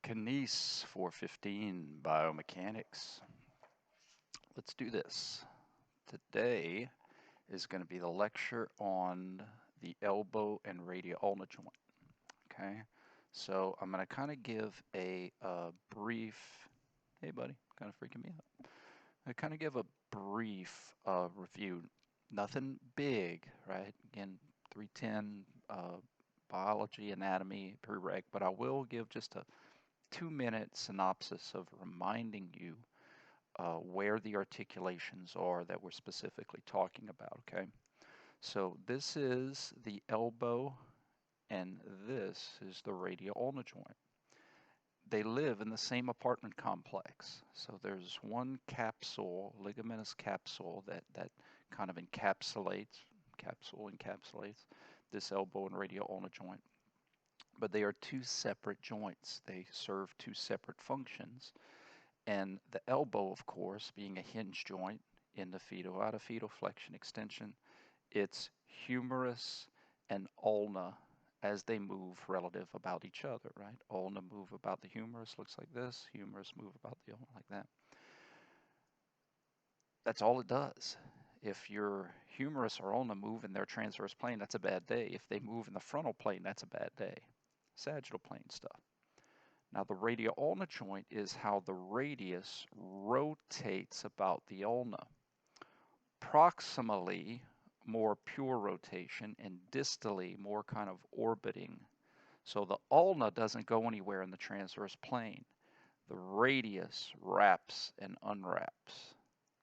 Kines 415 biomechanics. Let's do this. Today is going to be the lecture on the elbow and radio-ulna joint. Okay, so I'm going to kind of give a brief. Hey, buddy, kind of freaking me out. I kind of give a brief review. Nothing big, right? Again, 310 biology, anatomy, prereq, but I will give just a 2-minute synopsis of reminding you where the articulations are that we're specifically talking about, okay? So this is the elbow and this is the radio-ulna joint. They live in the same apartment complex. So there's one capsule, ligamentous capsule, that kind of encapsulates this elbow and radio-ulna joint. But they are two separate joints. They serve two separate functions. And the elbow, of course, being a hinge joint in the fetal, out of fetal flexion extension, it's humerus and ulna as they move relative about each other, right? Ulna move about the humerus, looks like this. Humerus move about the ulna like that. That's all it does. If your humerus or ulna move in their transverse plane, that's a bad day. If they move in the frontal plane, that's a bad day. Sagittal plane stuff. Now the radio-ulna joint is how the radius rotates about the ulna. Proximally, more pure rotation, and distally, more kind of orbiting. So the ulna doesn't go anywhere in the transverse plane. The radius wraps and unwraps,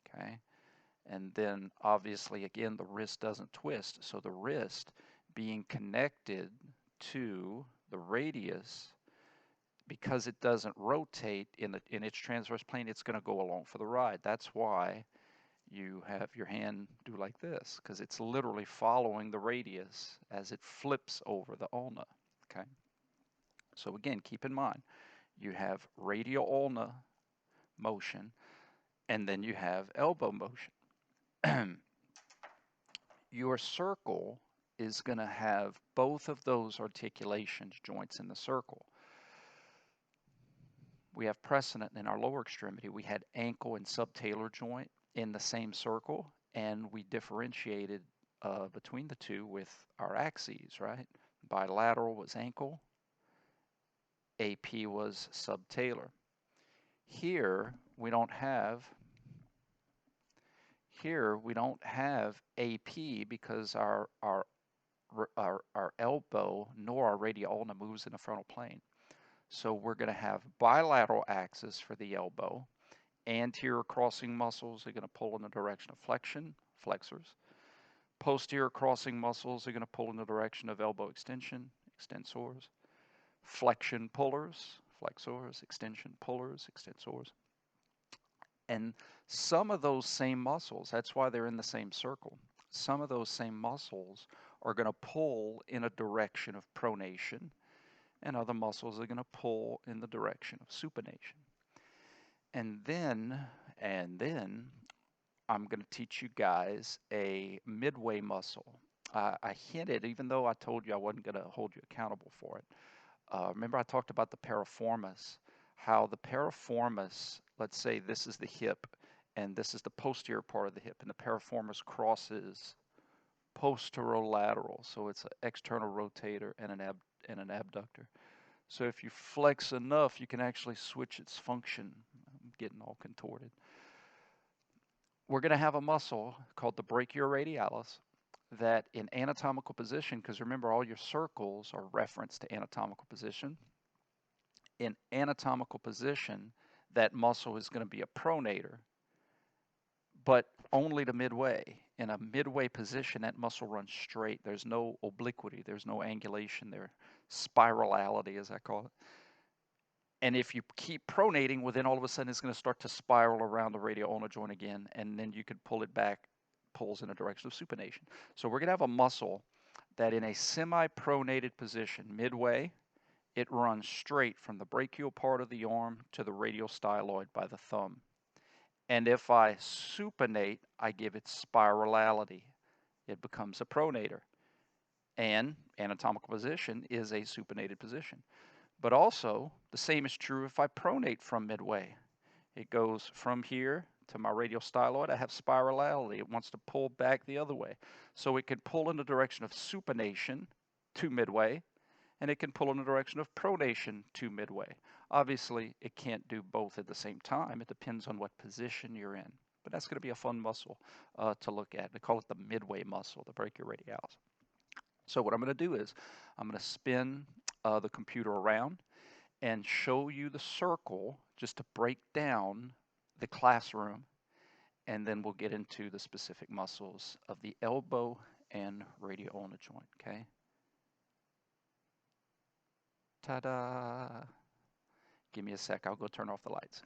okay? And then obviously, again, the wrist doesn't twist. So the wrist being connected to the radius, because it doesn't rotate in its transverse plane, it's going to go along for the ride. That's why you have your hand do like this, because it's literally following the radius as it flips over the ulna. Okay. So again, keep in mind, you have radio-ulna motion, and then you have elbow motion. Your circle is going to have both of those articulations, joints in the circle. We have precedent in our lower extremity. We had ankle and subtalar joint in the same circle, and we differentiated between the two with our axes, right? Bilateral was ankle, AP was subtalar. Here we don't have AP because our elbow nor our radio-ulna moves in the frontal plane. So we're going to have bilateral axis for the elbow. Anterior crossing muscles are going to pull in the direction of flexion, flexors. Posterior crossing muscles are going to pull in the direction of elbow extension, extensors. Flexion pullers, flexors, extension pullers, extensors. And some of those same muscles, that's why they're in the same circle, some of those same muscles are going to pull in a direction of pronation, and other muscles are going to pull in the direction of supination. And then I'm going to teach you guys a midway muscle. I hinted, even though I told you I wasn't going to hold you accountable for it. Remember I talked about the piriformis, how the piriformis, let's say this is the hip, and this is the posterior part of the hip, and the piriformis crosses posterolateral, so it's an external rotator and an abductor. So if you flex enough, you can actually switch its function. I'm getting all contorted. We're going to have a muscle called the Brachioradialis that in anatomical position, because remember all your circles are referenced to anatomical position. In anatomical position, that muscle is going to be a pronator, but only to midway. In a midway position, that muscle runs straight. There's no obliquity. There's no angulation there. Spirality, as I call it. And if you keep pronating, well, then all of a sudden it's going to start to spiral around the radio-ulna joint again, and then you could pull it back, pulls in a direction of supination. So we're going to have a muscle that in a semi-pronated position, midway, it runs straight from the brachial part of the arm to the radial styloid by the thumb. And if I supinate, I give it spirality. It becomes a pronator. And anatomical position is a supinated position. But also, the same is true if I pronate from midway. It goes from here to my radial styloid. I have spirality. It wants to pull back the other way. So it can pull in the direction of supination to midway, and it can pull in the direction of pronation to midway. Obviously, it can't do both at the same time. It depends on what position you're in. But that's going to be a fun muscle to look at. They call it the midway muscle, the brachioradialis. So what I'm going to do is I'm going to spin the computer around and show you the circle just to break down the classroom, and then we'll get into the specific muscles of the elbow and radio-ulna joint, okay? Ta-da! Give me a sec, I'll go turn off the lights.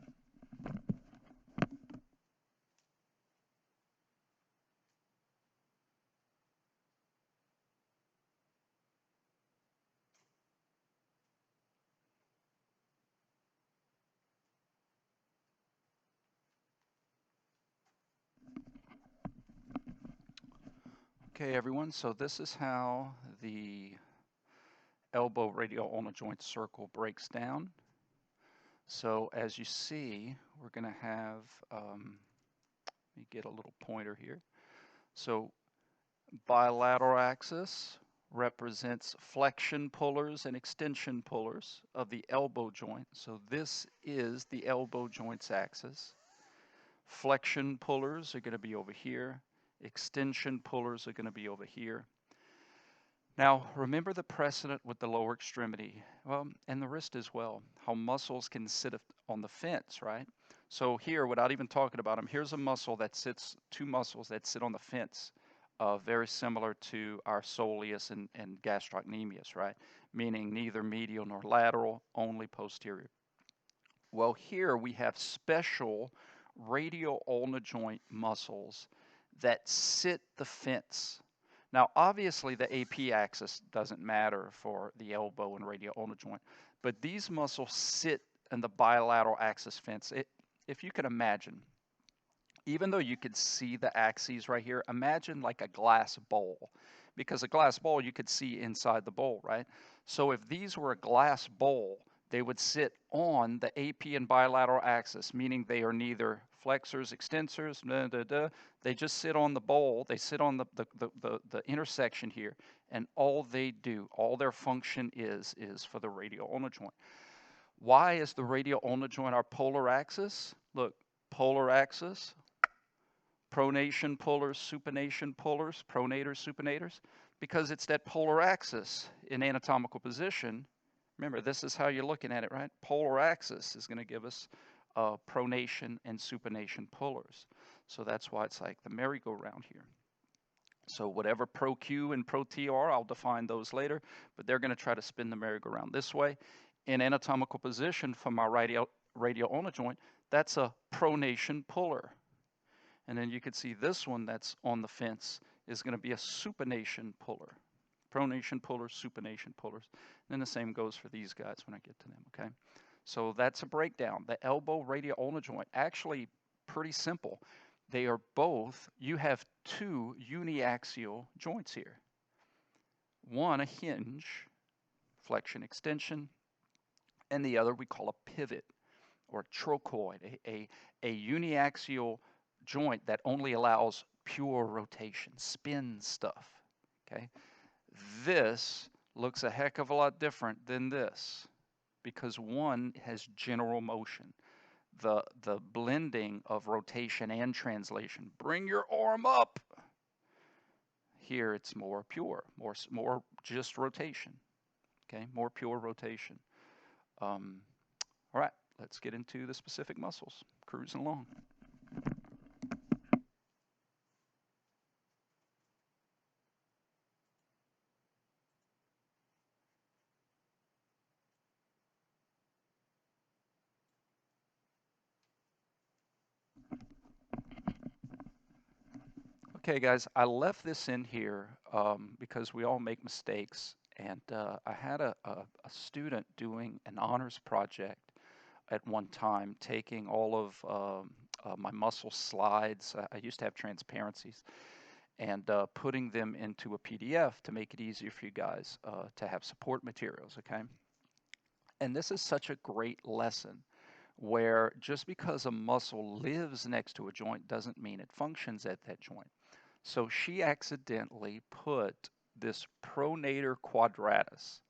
Okay, everyone, so this is how the elbow radio-ulna joint circle breaks down. So as you see, we're going to have, let me get a little pointer here. So bilateral axis represents flexion pullers and extension pullers of the elbow joint. So this is the elbow joint's axis. Flexion pullers are going to be over here. Extension pullers are going to be over here. Now, remember the precedent with the lower extremity, well, and the wrist as well, how muscles can sit on the fence, right? So here, without even talking about them, here's a muscle that sits, two muscles that sit on the fence, very similar to our soleus and gastrocnemius, right? Meaning neither medial nor lateral, only posterior. Well, here we have special radio-ulna joint muscles that sit the fence. Now, obviously, the AP axis doesn't matter for the elbow and radio-ulna joint, but these muscles sit in the bilateral axis fence. If you can imagine, even though you could see the axes right here, imagine like a glass bowl, because a glass bowl you could see inside the bowl, right? So if these were a glass bowl, they would sit on the AP and bilateral axis, meaning they are neither flexors, extensors, they just sit on the bowl, they sit on the intersection here, and all they do, all their function is for the radio-ulna joint. Why is the radio-ulna joint our polar axis? Look, polar axis, pronation pullers, supination pullers, pronators, supinators, because it's that polar axis in anatomical position. Remember, this is how you're looking at it, right? Polar axis is going to give us pronation and supination pullers. So that's why it's like the merry-go-round here. So whatever pro-Q and pro-T are, I'll define those later, but they're going to try to spin the merry-go-round this way. In anatomical position for my radio-ulna joint, that's a pronation puller. And then you can see this one that's on the fence is going to be a supination puller. Pronation pullers, supination pullers. And then the same goes for these guys when I get to them, okay? So that's a breakdown. The elbow radio-ulna joint, actually pretty simple. They are both, you have two uniaxial joints here. One, a hinge, flexion, extension, and the other we call a pivot or trochoid, a uniaxial joint that only allows pure rotation, spin stuff, okay? This looks a heck of a lot different than this because one has general motion. The blending of rotation and translation. Bring your arm up. Here it's more pure, more just rotation, okay? More pure rotation. All right, let's get into the specific muscles. Cruising along. Okay, guys, I left this in here because we all make mistakes. And I had a student doing an honors project at one time, taking all of my muscle slides. I used to have transparencies, and putting them into a PDF to make it easier for you guys to have support materials, okay? And this is such a great lesson where just because a muscle lives next to a joint doesn't mean it functions at that joint. So she accidentally put this pronator quadratus,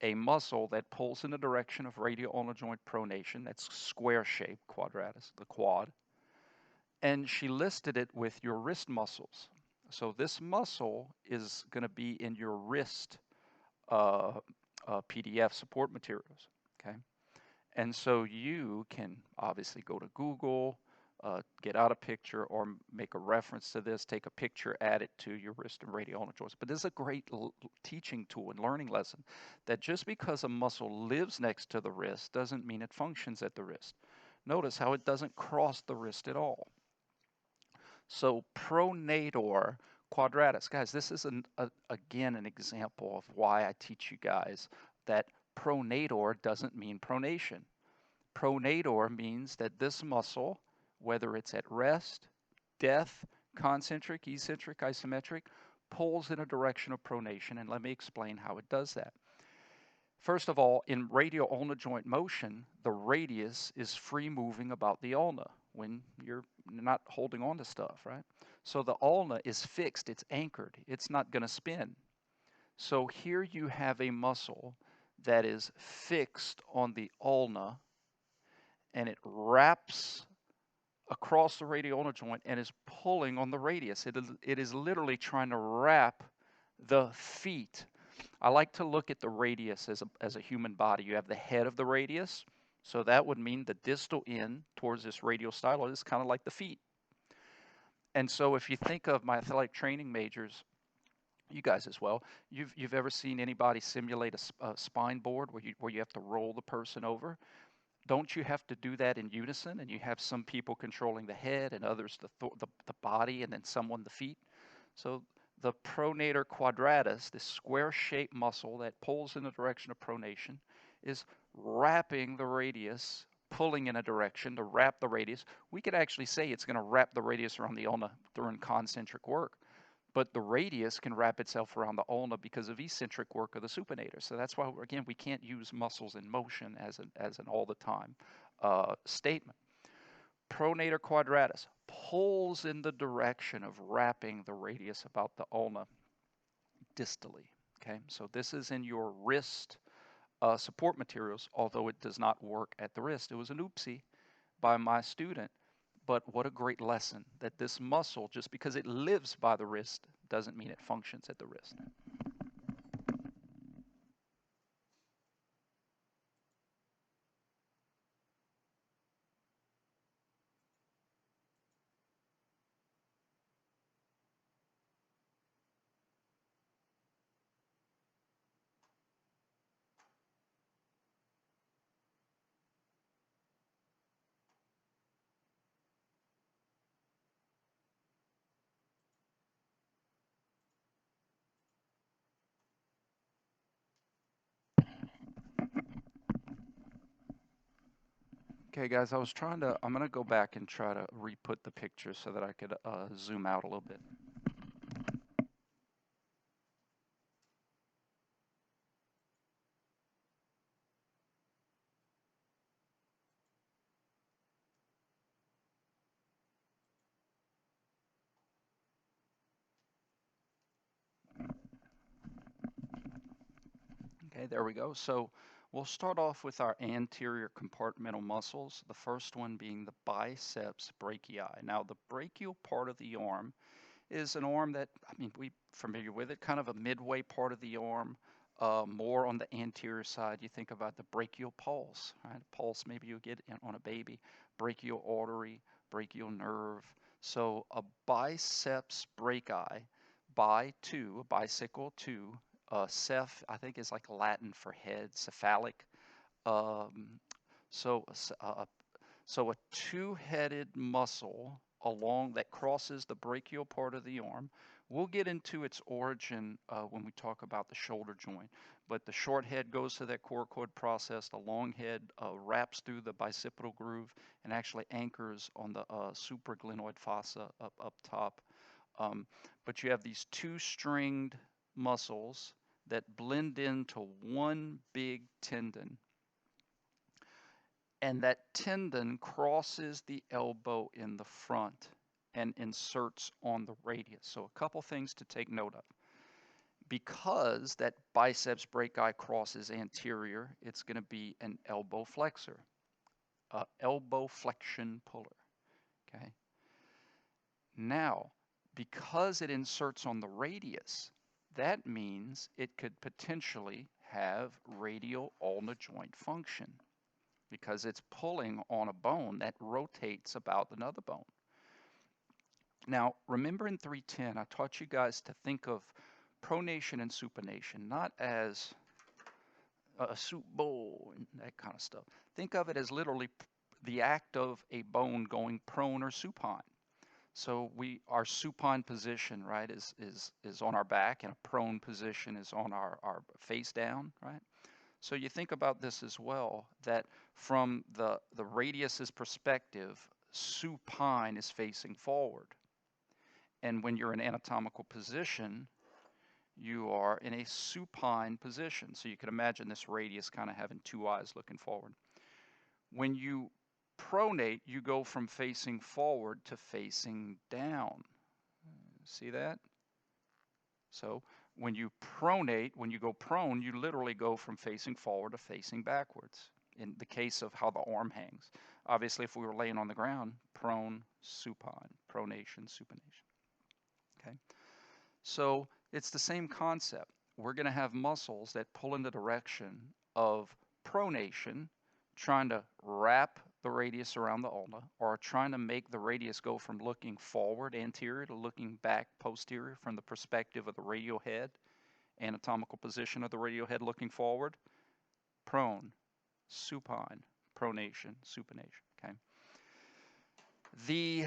a muscle that pulls in the direction of radio-ulnar joint pronation, that's square-shaped quadratus, the quad, and she listed it with your wrist muscles. So this muscle is going to be in your wrist PDF support materials, okay? And so you can obviously go to Google, get out a picture, or make a reference to this, take a picture, add it to your wrist and radio-ulnar joints. But this is a great teaching tool and learning lesson that just because a muscle lives next to the wrist doesn't mean it functions at the wrist. Notice how it doesn't cross the wrist at all. So Pronator Quadratus, guys, this is again an example of why I teach you guys that pronator doesn't mean pronation. Pronator means that this muscle, whether it's at rest, death, concentric, eccentric, isometric, pulls in a direction of pronation, and let me explain how it does that. First of all, in radio-ulnar joint motion, the radius is free moving about the ulna when you're not holding on to stuff, right? So the ulna is fixed, it's anchored, it's not going to spin. So here you have a muscle that is fixed on the ulna, and it wraps across the radio-ulnar joint and is pulling on the radius. It is literally trying to wrap the feet. I like to look at the radius as a human body. You have the head of the radius, so that would mean the distal end towards this radial styloid is kind of like the feet. And so if you think of my athletic training majors, you guys as well, you've ever seen anybody simulate a spine board where you have to roll the person over? Don't you have to do that in unison, and you have some people controlling the head and others the body, and then someone the feet? So the pronator quadratus, this square-shaped muscle that pulls in the direction of pronation, is wrapping the radius, pulling in a direction to wrap the radius. We could actually say it's going to wrap the radius around the ulna during concentric work, but the radius can wrap itself around the ulna because of eccentric work of the supinator. So that's why, again, we can't use muscles in motion as an all-the-time statement. Pronator quadratus pulls in the direction of wrapping the radius about the ulna distally. Okay, so this is in your wrist support materials, although it does not work at the wrist. It was an oopsie by my student, but what a great lesson that this muscle, just because it lives by the wrist, doesn't mean it functions at the wrist. Okay, guys, I'm going to go back and try to re-put the picture so that I could zoom out a little bit. Okay, there we go. So we'll start off with our anterior compartmental muscles, the first one being the biceps brachii. Now, the brachial part of the arm is an arm that, I mean, we're familiar with it, kind of a midway part of the arm, more on the anterior side. You think about the brachial pulse, right? Pulse, maybe you'll get on a baby, brachial artery, brachial nerve. So a biceps brachii, a bicycle, two, ceph, I think is like Latin for head, cephalic. Um, so, so a two-headed muscle along that crosses the brachial part of the arm. We'll get into its origin when we talk about the shoulder joint. But the short head goes to that coracoid process. The long head wraps through the bicipital groove and actually anchors on the supraglenoid fossa up top. But you have these two stringed muscles that blend into one big tendon. And that tendon crosses the elbow in the front and inserts on the radius. So a couple things to take note of. Because that biceps brachii crosses anterior, it's going to be an elbow flexor, elbow flexion puller. Okay. Now, because it inserts on the radius, that means it could potentially have radio-ulnar joint function because it's pulling on a bone that rotates about another bone. Now, remember in 310, I taught you guys to think of pronation and supination not as a soup bowl and that kind of stuff. Think of it as literally the act of a bone going prone or supine. So our supine position, right, is on our back, and a prone position is on our face down, right? So you think about this as well, that from the radius's perspective, supine is facing forward. And when you're in anatomical position, you are in a supine position. So you can imagine this radius kind of having two eyes looking forward. When you pronate, you go from facing forward to facing down. See that? So when you pronate, when you go prone, you literally go from facing forward to facing backwards in the case of how the arm hangs. Obviously, if we were laying on the ground, prone, supine, pronation, supination. Okay? So it's the same concept. We're going to have muscles that pull in the direction of pronation, trying to wrap the radius around the ulna, or trying to make the radius go from looking forward anterior to looking back posterior from the perspective of the radial head, anatomical position of the radial head looking forward, prone, supine, pronation, supination. Okay. The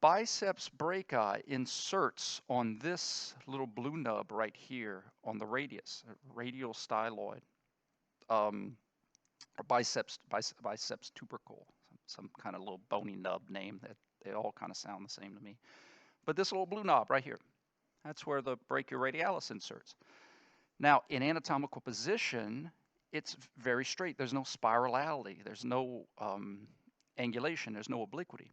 biceps brachii inserts on this little blue nub right here on the radius, radial styloid, or biceps tubercle, some kind of little bony nub name that they all kind of sound the same to me. But this little blue knob right here, that's where the brachioradialis inserts. Now, in anatomical position, it's very straight. There's no spirality. There's no angulation. There's no obliquity.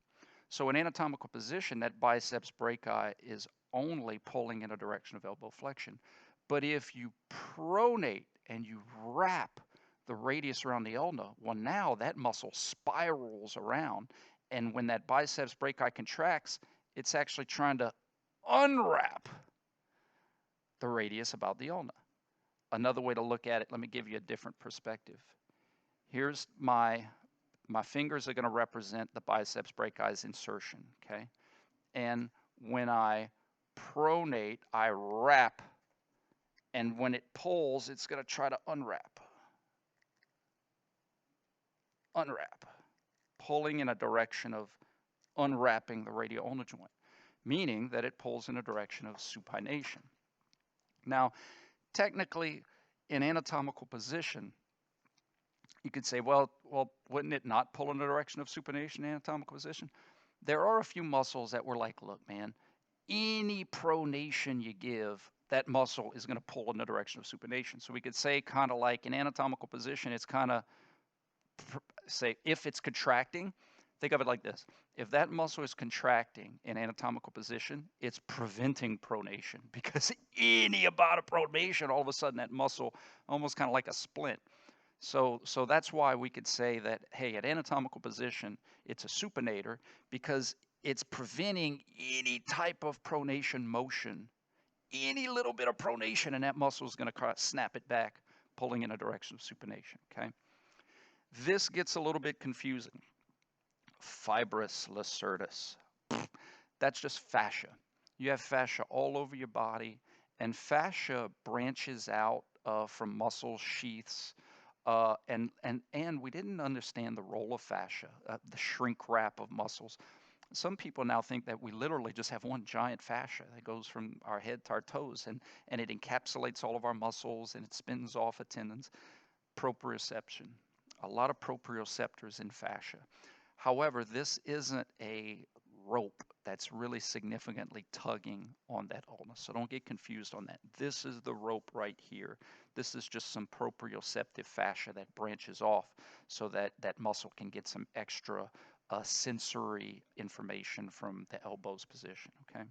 So in anatomical position, that biceps brachii is only pulling in a direction of elbow flexion. But if you pronate and you wrap the radius around the ulna, well, now that muscle spirals around. And when that biceps brachii contracts, it's actually trying to unwrap the radius about the ulna. Another way to look at it, let me give you a different perspective. Here's my fingers are going to represent the biceps brachii's insertion, okay? And when I pronate, I wrap, and when it pulls, it's going to try to unwrap, pulling in a direction of unwrapping the radio-ulnar joint, meaning that it pulls in a direction of supination. Now, technically, in anatomical position, you could say, well, wouldn't it not pull in the direction of supination in anatomical position? There are a few muscles that we're like, look, man, any pronation you give, that muscle is going to pull in the direction of supination. So we could say kind of like in anatomical position, it's kind of, say, if it's contracting, think of it like this. If that muscle is contracting in anatomical position, it's preventing pronation, because any amount of pronation, all of a sudden that muscle, almost kind of like a splint. So that's why we could say that, hey, at anatomical position, it's a supinator, because it's preventing any type of pronation motion. Any little bit of pronation, and that muscle is going to snap it back, pulling in a direction of supination, okay? This gets a little bit confusing. Fibrous lacertus. That's just fascia. You have fascia all over your body, and fascia branches out from muscle sheaths. And we didn't understand the role of fascia, the shrink wrap of muscles. Some people now think that we literally just have one giant fascia that goes from our head to our toes, and it encapsulates all of our muscles, and it spins off of tendons. Proprioception. A lot of proprioceptors in fascia. However, this isn't a rope that's really significantly tugging on that ulna. So don't get confused on that. This is the rope right here. This is just some proprioceptive fascia that branches off so that that muscle can get some extra sensory information from the elbow's position, okay?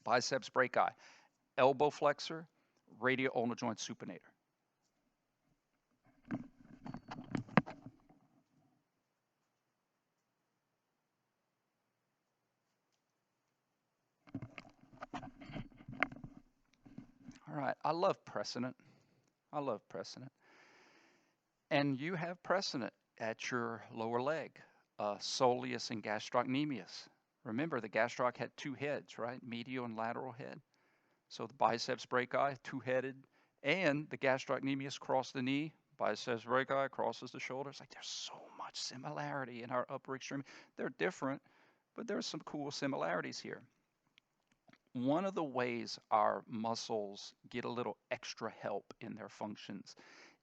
Biceps brachii, elbow flexor, radio-ulnar joint supinator. All right, I love precedent. I love precedent. And you have precedent at your lower leg, soleus and gastrocnemius. Remember, the gastroc had two heads, right? Medial and lateral head. So the biceps brachii, two-headed, and the gastrocnemius cross the knee. Biceps brachii crosses the shoulders. Like there's so much similarity in our upper extremity. They're different, but there's some cool similarities here. One of the ways our muscles get a little extra help in their functions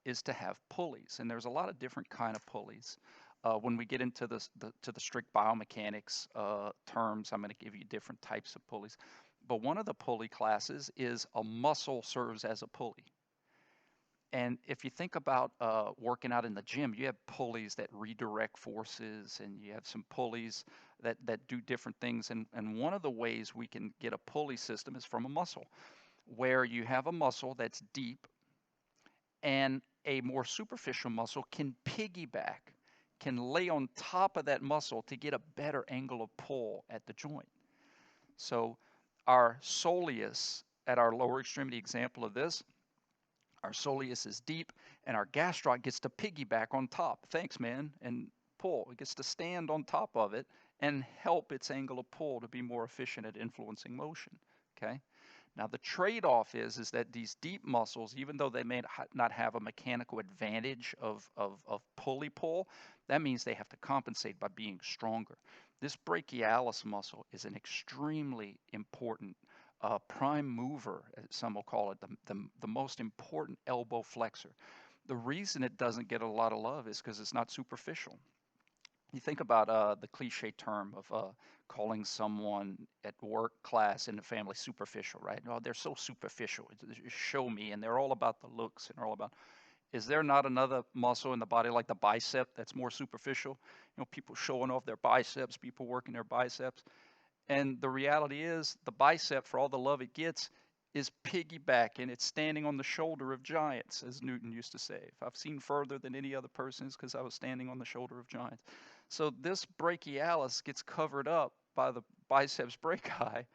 is to have pulleys, and there's a lot of different kind of pulleys. When we get into the strict biomechanics terms, I'm going to give you different types of pulleys. But one of the pulley classes is a muscle serves as a pulley. And if you think about working out in the gym, you have pulleys that redirect forces, and you have some pulleys that do different things. And one of the ways we can get a pulley system is from a muscle, where you have a muscle that's deep, and a more superficial muscle can piggyback, can lay on top of that muscle to get a better angle of pull at the joint. So our soleus at our lower extremity example of this, our soleus is deep, and our gastroc gets to piggyback on top. Thanks, man, and pull. It gets to stand on top of it and help its angle of pull to be more efficient at influencing motion, okay? Now, the trade-off is that these deep muscles, even though they may not have a mechanical advantage of pulley pull, that means they have to compensate by being stronger. This brachialis muscle is an extremely important prime mover, as some will call it, the most important elbow flexor. The reason it doesn't get a lot of love is because it's not superficial. You think about the cliche term of calling someone at work, class, in the family superficial, right? Oh, they're so superficial. Show me, and they're all about the looks and all about. Is there not another muscle in the body like the bicep that's more superficial? You know, people showing off their biceps, people working their biceps. And the reality is the bicep, for all the love it gets, is piggybacking. It's standing on the shoulder of giants, as Newton used to say. If I've seen further than any other person, it's because I was standing on the shoulder of giants. So this brachialis gets covered up by the biceps brachii,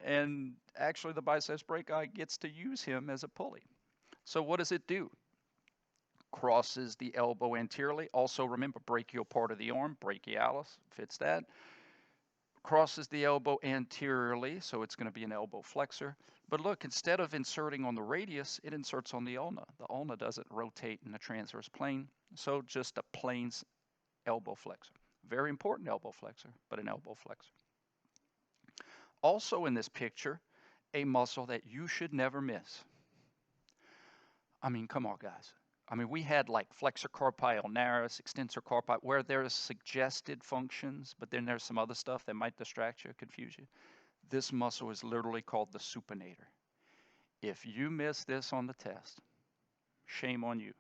and actually the biceps brachii gets to use him as a pulley. So what does it do? Crosses the elbow anteriorly. Also remember, brachial part of the arm, brachialis, fits that. Crosses the elbow anteriorly, so it's going to be an elbow flexor. But look, instead of inserting on the radius, it inserts on the ulna. The ulna doesn't rotate in the transverse plane, so just a plain elbow flexor. Very important elbow flexor, but an elbow flexor. Also in this picture, a muscle that you should never miss. I mean, come on, guys. I mean, we had like flexor carpi ulnaris, extensor carpi, where there's suggested functions, but then there's some other stuff that might distract you, confuse you. This muscle is literally called the supinator. If you miss this on the test, shame on you.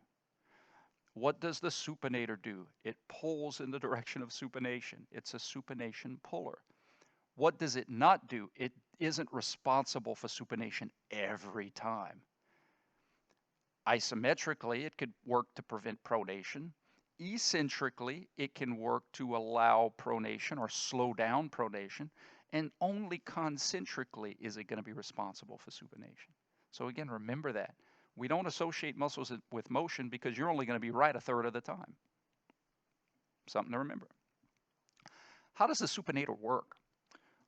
What does the supinator do? It pulls in the direction of supination. It's a supination puller. What does it not do? It isn't responsible for supination every time. Isometrically, it could work to prevent pronation. Eccentrically, it can work to allow pronation or slow down pronation. And only concentrically is it going to be responsible for supination. So again, remember that. We don't associate muscles with motion because you're only going to be right a third of the time. Something to remember. How does the supinator work?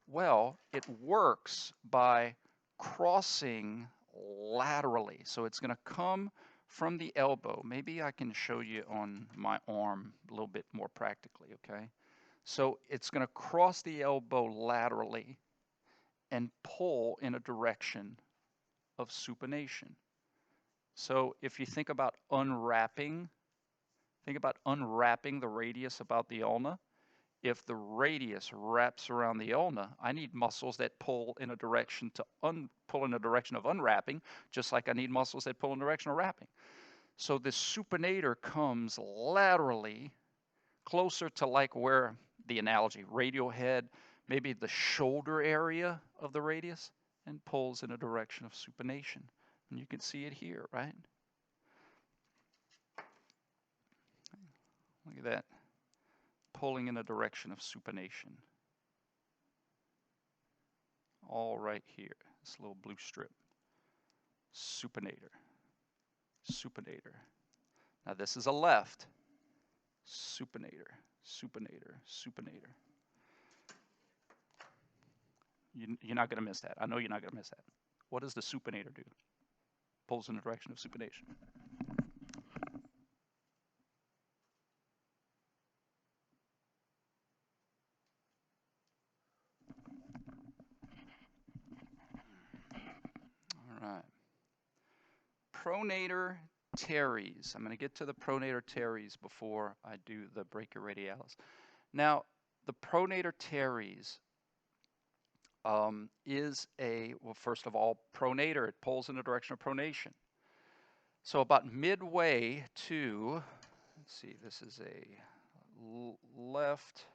Well, it works by crossing laterally. So it's going to come from the elbow. Maybe I can show you on my arm a little bit more practically, okay? So it's going to cross the elbow laterally and pull in a direction of supination. So if you think about unwrapping the radius about the ulna, If the radius wraps around the ulna, I need muscles that pull in a direction to pull in a direction of unwrapping, just like I need muscles that pull in a direction of wrapping. So this supinator comes laterally closer to like where the analogy, radial head, maybe the shoulder area of the radius, and pulls in a direction of supination. And you can see it here, right? Look at that, pulling in a direction of supination. All right here, this little blue strip. Supinator, supinator. Now this is a left. Supinator, supinator, supinator. You're not going to miss that. I know you're not going to miss that. What does the supinator do? Pulls in the direction of supination. All right. Pronator Teres. I'm going to get to the Pronator Teres before I do the Brachioradialis. Now, the Pronator Teres is well, first of all, pronator. It pulls in the direction of pronation. So about midway to, let's see, this is a left.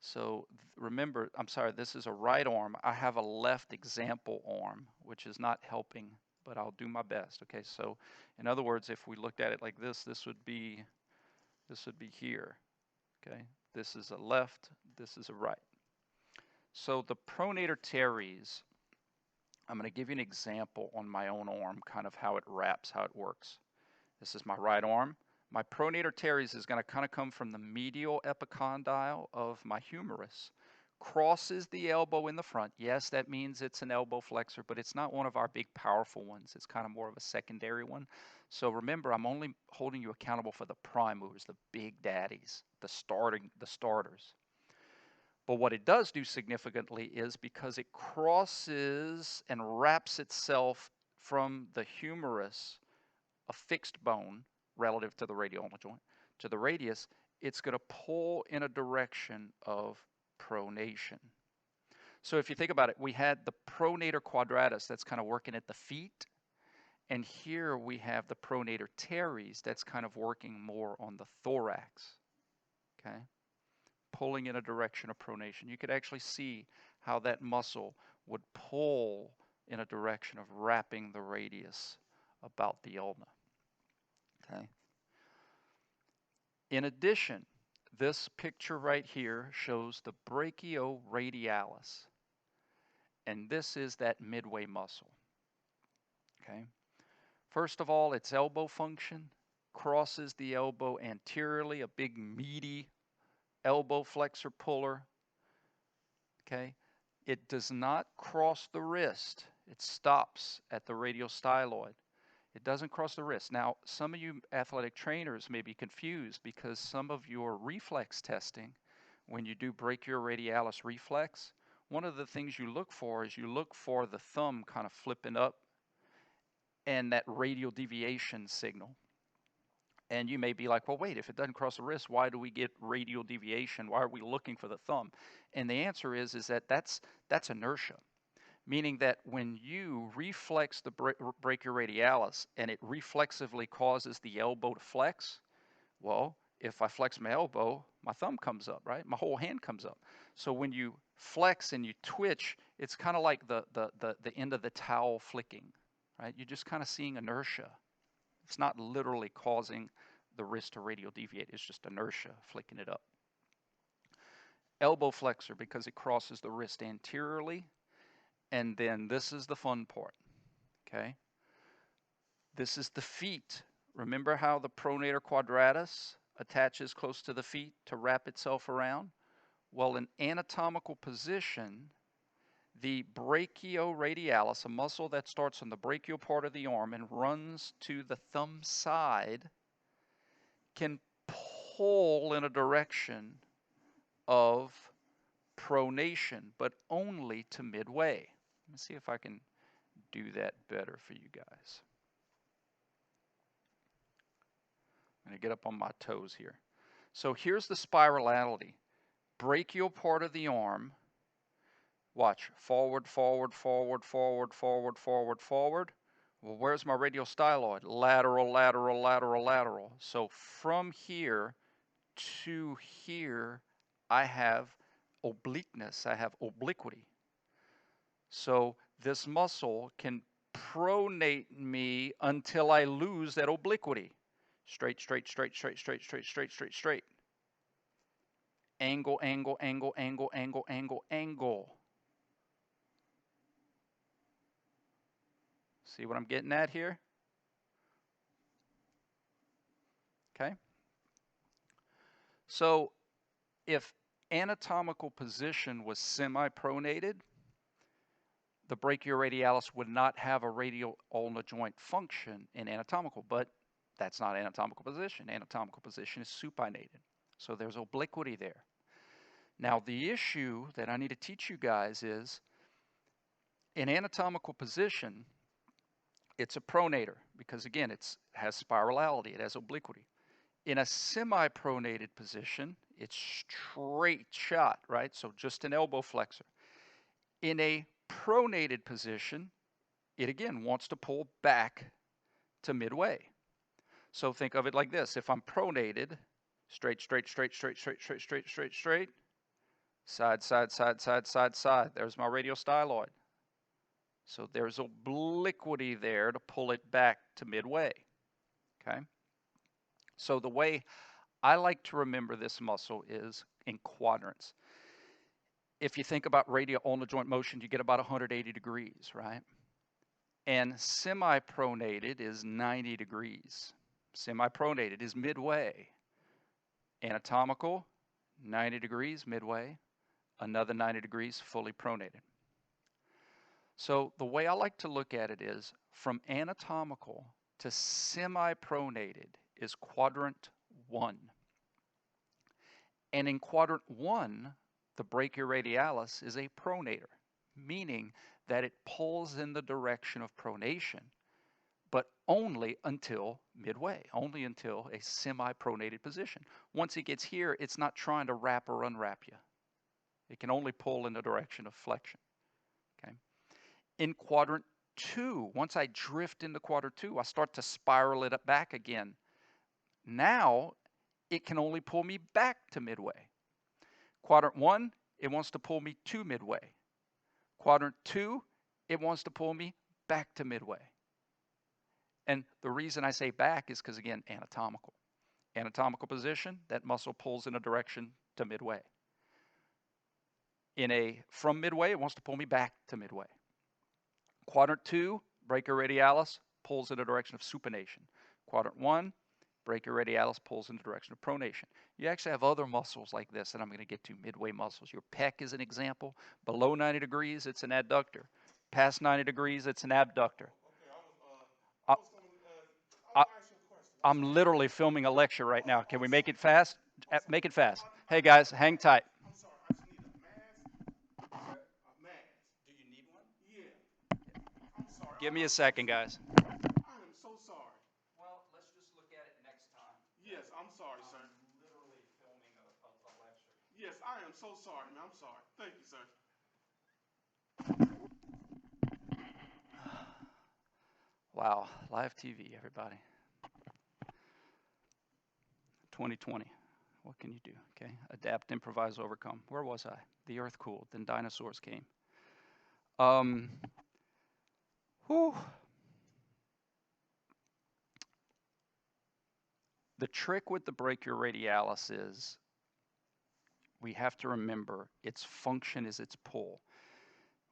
So remember, I'm sorry, this is a right arm. I have a left example arm, which is not helping, but I'll do my best. Okay, so in other words, if we looked at it like this would be here. Okay, this is a left, this is a right. So the Pronator Teres, I'm going to give you an example on my own arm, kind of how it wraps, how it works. This is my right arm. My Pronator Teres is going to kind of come from the medial epicondyle of my humerus, crosses the elbow in the front. Yes, that means it's an elbow flexor, but it's not one of our big powerful ones. It's kind of more of a secondary one. So remember, I'm only holding you accountable for the prime movers, the big daddies, the starters. But what it does do significantly is because it crosses and wraps itself from the humerus, a fixed bone relative to the radio-ulnar joint, to the radius, it's going to pull in a direction of pronation. So if you think about it, we had the Pronator Quadratus that's kind of working at the feet, and here we have the Pronator Teres that's kind of working more on the thorax, okay? Pulling in a direction of pronation. You could actually see how that muscle would pull in a direction of wrapping the radius about the ulna. Okay. In addition, this picture right here shows the Brachioradialis, and this is that midway muscle. Okay. First of all, its elbow function crosses the elbow anteriorly, a big meaty elbow flexor puller. Okay. It does not cross the wrist. It stops at the radial styloid. It doesn't cross the wrist. Now, some of you athletic trainers may be confused because some of your reflex testing, when you do brachioradialis reflex, one of the things you look for is you look for the thumb kind of flipping up and that radial deviation signal. And you may be like, well, wait, if it doesn't cross the wrist, why do we get radial deviation? Why are we looking for the thumb? And the answer is that that's inertia. Meaning that when you reflex the brachioradialis and it reflexively causes the elbow to flex, well, if I flex my elbow, my thumb comes up, right? My whole hand comes up. So when you flex and you twitch, it's kind of like the end of the towel flicking, right? You're just kind of seeing inertia. It's not literally causing the wrist to radial deviate. It's just inertia flicking it up. Elbow flexor, because it crosses the wrist anteriorly. And then this is the fun part, okay? This is the feet. Remember how the Pronator Quadratus attaches close to the feet to wrap itself around? Well, in anatomical position, the brachioradialis, a muscle that starts on the brachial part of the arm and runs to the thumb side, can pull in a direction of pronation, but only to midway. Let me see if I can do that better for you guys. I'm going to get up on my toes here. So here's the spirality. brachial part of the arm, watch, forward, forward, forward, forward, forward, forward, forward. Well, where's my radial styloid? Lateral, lateral, lateral, lateral. So from here to here, I have obliqueness, I have obliquity. So this muscle can pronate me until I lose that obliquity. Straight, straight, straight, straight, straight, straight, straight, straight, straight. Angle, angle, angle, angle, angle, angle, angle. See what I'm getting at here? Okay. So if anatomical position was semi-pronated, the brachioradialis would not have a radio-ulnar joint function in anatomical, but that's not anatomical position. Anatomical position is supinated. So there's obliquity there. Now the issue that I need to teach you guys is, in anatomical position, it's a pronator because again, it has spirality, it has obliquity. In a semi-pronated position, it's straight shot, right? So just an elbow flexor. In a pronated position, it again wants to pull back to midway. So think of it like this. If I'm pronated, straight, straight, straight, straight, straight, straight, straight, straight, straight, side, side, side, side, side, side. There's my radial styloid. So there's obliquity there to pull it back to midway, okay? So the way I like to remember this muscle is in quadrants. If you think about radio-ulnar joint motion, you get about 180 degrees, right? And semi-pronated is 90 degrees. Semi-pronated is midway. Anatomical, 90 degrees, midway. Another 90 degrees, fully pronated. So the way I like to look at it is, from anatomical to semi-pronated is quadrant 1. And in quadrant 1, the brachioradialis is a pronator, meaning that it pulls in the direction of pronation, but only until midway, only until a semi-pronated position. Once it gets here, it's not trying to wrap or unwrap you. It can only pull in the direction of flexion. Okay. In quadrant 2, once I drift into quadrant 2, I start to spiral it back again. Now, it can only pull me back to midway. Quadrant 1, it wants to pull me to midway. Quadrant 2, it wants to pull me back to midway. And the reason I say back is because, again, anatomical. Anatomical position, that muscle pulls in a direction to midway. From midway, it wants to pull me back to midway. Quadrant 2, brachioradialis, pulls in the direction of supination. Quadrant 1, brachioradialis pulls in the direction of pronation. You actually have other muscles like this that I'm going to get to, midway muscles. Your pec is an example. Below 90 degrees, it's an adductor. Past 90 degrees, it's an abductor. I'm literally filming a lecture right now. Can we make it fast? Make it fast. Hey guys, hang tight. I'm sorry, I just need a mask. Do you need one? Yeah. I'm sorry. Give me a second, guys. I am so sorry. Well, let's just look at it next time. Yes, I'm sorry, sir. I'm literally filming a lecture. Yes, I am so sorry, man. I'm sorry. Thank you, sir. Wow, live TV, everybody. 2020. What can you do? Okay, adapt, improvise, overcome. Where was I? The earth cooled, then dinosaurs came. The trick with the brachioradialis is we have to remember its function is its pull.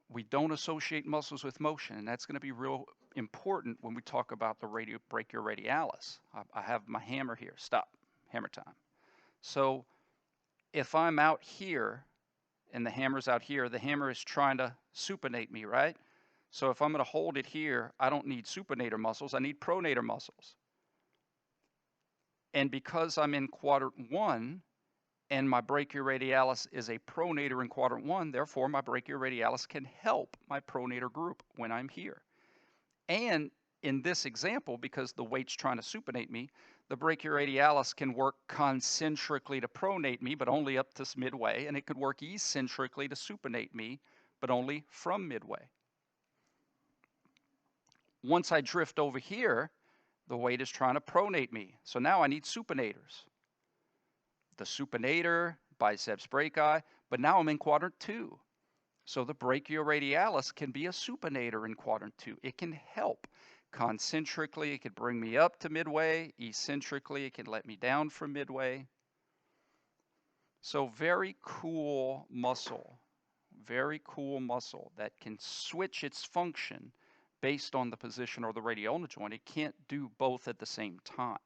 We don't associate muscles with motion, and that's going to be real important when we talk about the brachioradialis. I have my hammer here. Stop. Hammer time. So if I'm out here and the hammer's out here, the hammer is trying to supinate me, right? So if I'm going to hold it here, I don't need supinator muscles. I need pronator muscles. And because I'm in quadrant 1 and my brachioradialis is a pronator in quadrant 1, therefore my brachioradialis can help my pronator group when I'm here. And in this example, because the weight's trying to supinate me, The brachioradialis can work concentrically to pronate me, but only up to midway, and it could work eccentrically to supinate me, but only from midway. Once I drift over here, the weight is trying to pronate me. So now I need supinators. The supinator, biceps brachii, but now I'm in quadrant 2. So the brachioradialis can be a supinator in quadrant 2. It can help. Concentrically, it could bring me up to midway. Eccentrically, it can let me down from midway. So very cool muscle that can switch its function based on the position or the radio-ulnar joint. It can't do both at the same time.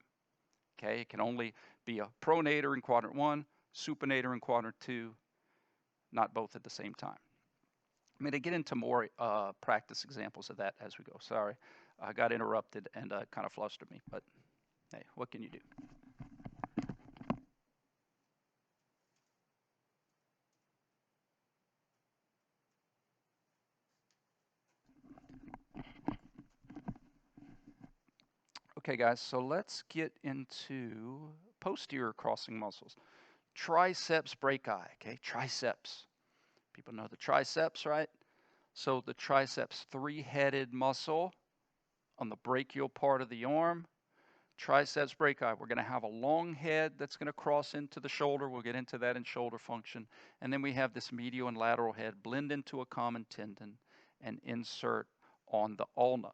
Okay, it can only be a pronator in quadrant 1, supinator in quadrant 2, not both at the same time. I'm going to get into more practice examples of that as we go. Sorry, I got interrupted and kind of flustered me, but hey, what can you do? Okay, guys, so let's get into posterior crossing muscles. Triceps brachii, okay, triceps. People know the triceps, right? So the triceps, three-headed muscle on the brachial part of the arm. Triceps brachii, we're going to have a long head that's going to cross into the shoulder. We'll get into that in shoulder function. And then we have this medial and lateral head blend into a common tendon and insert on the ulna.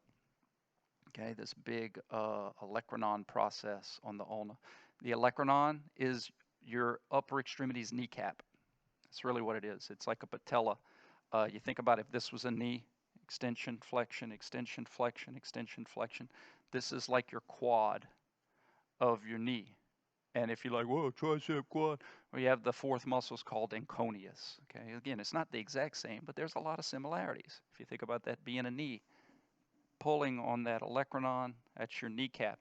Okay, this big olecranon process on the ulna. The olecranon is your upper extremity's kneecap. That's really what it is. It's like a patella. You think about if this was a knee, extension, flexion, extension, flexion, extension, flexion. This is like your quad of your knee. And if you're like, whoa, tricep quad, well, you have the fourth muscle called enconeus. Okay, again, it's not the exact same, but there's a lot of similarities. If you think about that being a knee, pulling on that olecranon, that's your kneecap.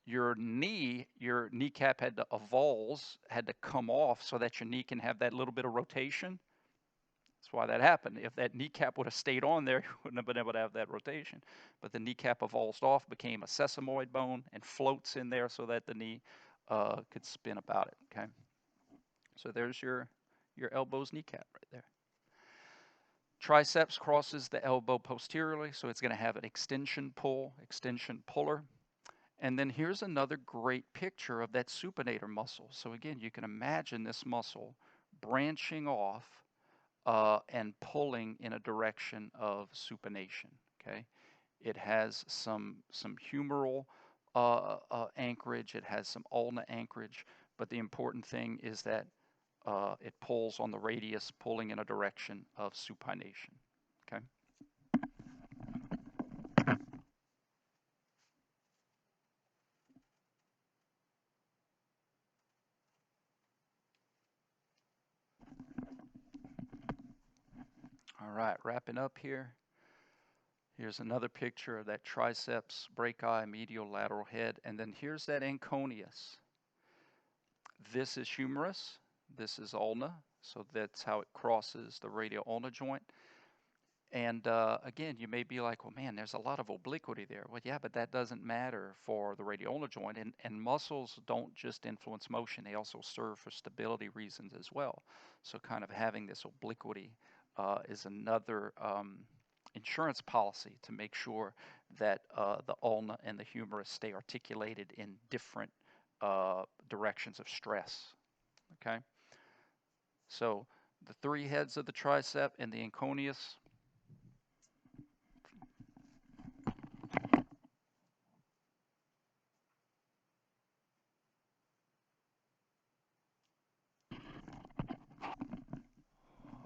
Your kneecap had to avulse, had to come off so that your knee can have that little bit of rotation. That's why that happened. If that kneecap would have stayed on there, you wouldn't have been able to have that rotation. But the kneecap avulsed off, became a sesamoid bone, and floats in there so that the knee could spin about it. Okay. So there's your elbow's kneecap right there. Triceps crosses the elbow posteriorly, so it's going to have an extension pull, extension puller. And then here's another great picture of that supinator muscle. So again, you can imagine this muscle branching off and pulling in a direction of supination. Okay, it has some humeral anchorage, it has some ulna anchorage, but the important thing is that it pulls on the radius, pulling in a direction of supination. Okay. All right, wrapping up here. Here's another picture of that triceps brachii, medial lateral head, and then here's that enconeus. This is humerus, this is ulna, so that's how it crosses the radio-ulnar joint. And again, you may be like, well, man, there's a lot of obliquity there. Well, yeah, but that doesn't matter for the radio-ulnar joint. And muscles don't just influence motion, they also serve for stability reasons as well. So kind of having this obliquity is another insurance policy to make sure that the ulna and the humerus stay articulated in different directions of stress. Okay, so the three heads of the tricep and the enconeus.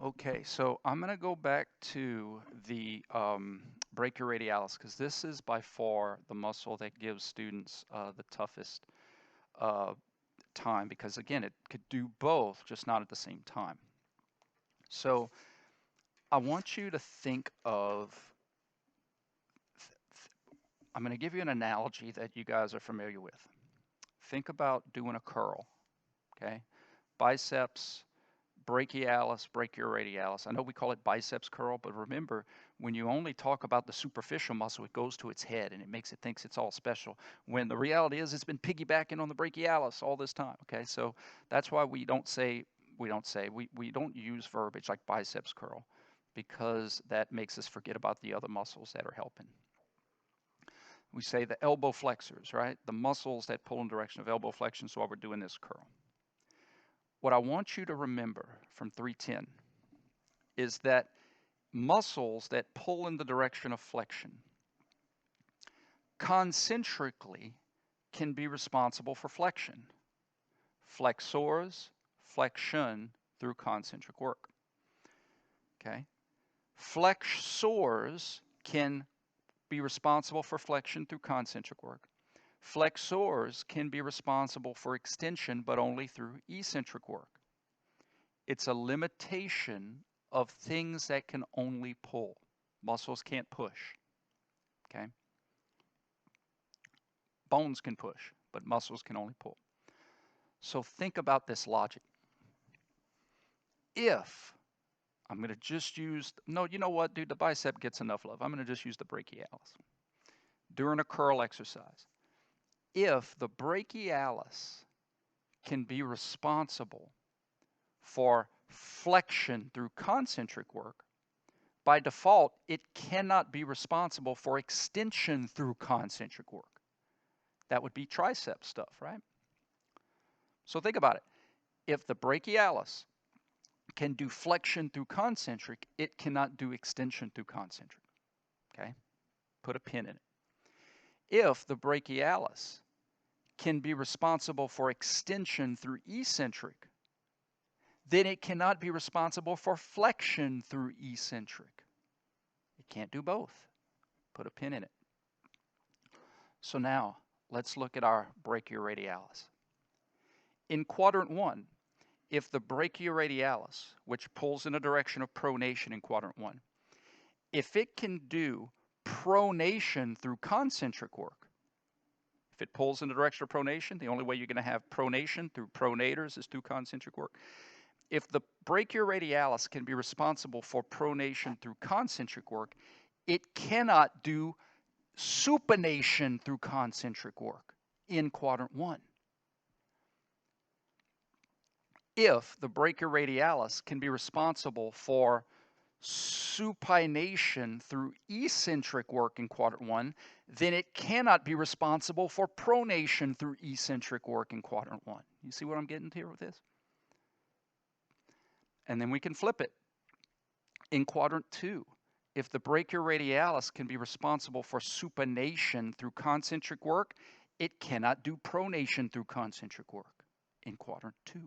Okay, so I'm going to go back to the brachioradialis because this is by far the muscle that gives students the toughest time because, again, it could do both, just not at the same time. So I want you to think of, I'm going to give you an analogy that you guys are familiar with. Think about doing a curl, okay? Biceps, brachialis, brachioradialis. I know we call it biceps curl, but remember, When you only talk about the superficial muscle, it goes to its head and it thinks it's all special. When the reality is it's been piggybacking on the brachialis all this time. Okay, so that's why we don't use verbiage like biceps curl, because that makes us forget about the other muscles that are helping. We say the elbow flexors, right? The muscles that pull in the direction of elbow flexion, so while we're doing this curl. What I want you to remember from 310 is that muscles that pull in the direction of flexion concentrically can be responsible for flexion. Flexors, flexion through concentric work. Okay? Flexors can be responsible for flexion through concentric work. Flexors can be responsible for extension, but only through eccentric work. It's a limitation of things that can only pull. Muscles can't push. Okay? Bones can push, but muscles can only pull. So think about this logic. If I'm going to just use, no, you know what, dude, the bicep gets enough love. I'm going to just use the brachialis during a curl exercise. If the brachialis can be responsible for flexion through concentric work, by default, it cannot be responsible for extension through concentric work. That would be tricep stuff, right? So think about it. If the brachialis can do flexion through concentric, it cannot do extension through concentric. Okay? Put a pin in it. If the brachialis can be responsible for extension through eccentric, then it cannot be responsible for flexion through eccentric. It can't do both. Put a pin in it. So now, let's look at our brachioradialis. In quadrant 1, if the brachioradialis, which pulls in the direction of pronation in quadrant 1, if it can do pronation through concentric work, if it pulls in the direction of pronation, the only way you're going to have pronation through pronators is through concentric work. If the brachioradialis can be responsible for pronation through concentric work, it cannot do supination through concentric work in quadrant 1. If the brachioradialis can be responsible for supination through eccentric work in quadrant 1, then it cannot be responsible for pronation through eccentric work in quadrant 1. You see what I'm getting to here with this? And then we can flip it. In quadrant 2, if the brachioradialis can be responsible for supination through concentric work, it cannot do pronation through concentric work in quadrant 2.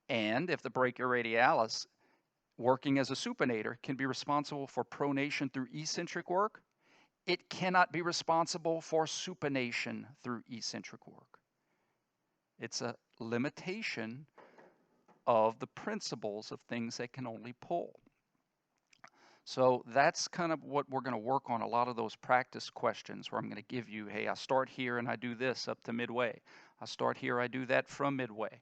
And if the brachioradialis, working as a supinator, can be responsible for pronation through eccentric work, it cannot be responsible for supination through eccentric work. It's a limitation of the principles of things that can only pull. So that's kind of what we're going to work on, a lot of those practice questions where I'm going to give you, hey, I start here and I do this up to midway. I start here, I do that from midway.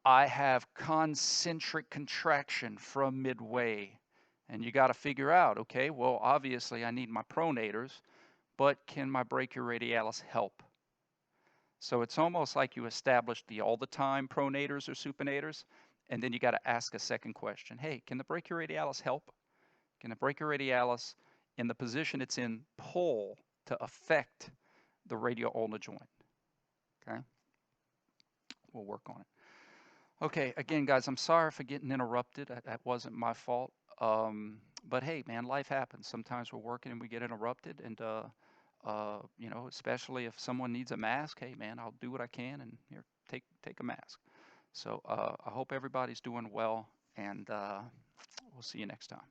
I have concentric contraction from midway. And you got to figure out, okay, well, obviously I need my pronators, but can my brachioradialis help? So it's almost like you established the all the time pronators or supinators, and then you got to ask a second question. Hey, can the brachioradialis help? Can the brachioradialis, in the position it's in, pull to affect the radio-ulnar joint? Okay? We'll work on it. Okay, again, guys, I'm sorry for getting interrupted. That wasn't my fault. But hey, man, life happens. Sometimes we're working and we get interrupted, and you know, especially if someone needs a mask, hey, man, I'll do what I can, and here, take a mask. So I hope everybody's doing well, and we'll see you next time.